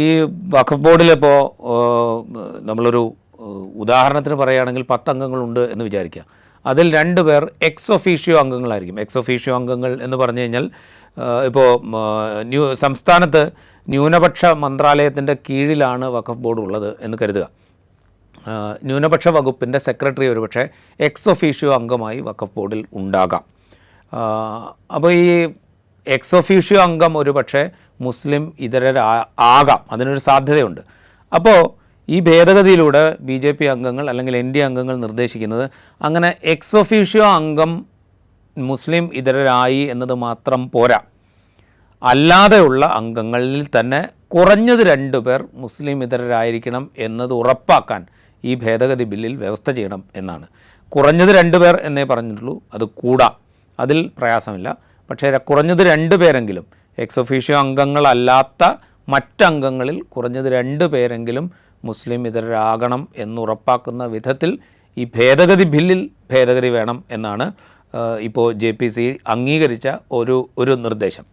ഈ വഖഫ് ബോർഡിലിപ്പോൾ നമ്മളൊരു ഉദാഹരണത്തിന് പറയുകയാണെങ്കിൽ 10 അംഗങ്ങളുണ്ട് എന്ന് വിചാരിക്കുക. അതിൽ 2 പേർ എക്സ് ഒഫീഷ്യോ അംഗങ്ങളായിരിക്കും. എക്സ് ഒഫീഷ്യോ അംഗങ്ങൾ എന്ന് പറഞ്ഞു കഴിഞ്ഞാൽ ഇപ്പോൾ സംസ്ഥാനത്ത് ന്യൂനപക്ഷ മന്ത്രാലയത്തിൻ്റെ കീഴിലാണ് വഖഫ് ബോർഡ് ഉള്ളത് എന്ന് കരുതുക. ന്യൂനപക്ഷ വകുപ്പിൻ്റെ സെക്രട്ടറി ഒരുപക്ഷെ എക്സ് ഒഫീഷ്യോ അംഗമായി വഖഫ് ബോർഡിൽ ഉണ്ടാകാം. അപ്പോൾ ഈ എക്സ് ഒഫീഷ്യോ അംഗം ഒരുപക്ഷെ മുസ്ലിം ഇതരരാകാം, അതിനൊരു സാധ്യതയുണ്ട്. അപ്പോൾ ഈ ഭേദഗതിയിലൂടെ BJP അംഗങ്ങൾ അല്ലെങ്കിൽ NDA അംഗങ്ങൾ നിർദ്ദേശിക്കുന്നത് അങ്ങനെ എക്സ് ഒഫീഷ്യോ അംഗം മുസ്ലിം ഇതരരായി എന്നത് മാത്രം പോരാ, അല്ലാതെയുള്ള അംഗങ്ങളിൽ തന്നെ കുറഞ്ഞത് 2 പേർ മുസ്ലിം ഇതരരായിരിക്കണം എന്നത് ഉറപ്പാക്കാൻ ഈ ഭേദഗതി ബില്ലിൽ വ്യവസ്ഥ ചെയ്യണം എന്നാണ്. കുറഞ്ഞത് 2 പേർ എന്നേ പറഞ്ഞിട്ടുള്ളൂ, അത് കൂടാം, അതിൽ പ്രയാസമില്ല. പക്ഷേ കുറഞ്ഞത് 2 പേരെങ്കിലും എക്സ് ഒഫീഷ്യോ അംഗങ്ങളല്ലാത്ത മറ്റംഗങ്ങളിൽ കുറഞ്ഞത് 2 പേരെങ്കിലും മുസ്ലിം ഇതരരാകണം എന്നുറപ്പാക്കുന്ന വിധത്തിൽ ഈ ഭേദഗതി ബില്ലിൽ ഭേദഗതി വേണം എന്നാണ് ഇപ്പോൾ JPC അംഗീകരിച്ച ഒരു നിർദ്ദേശം.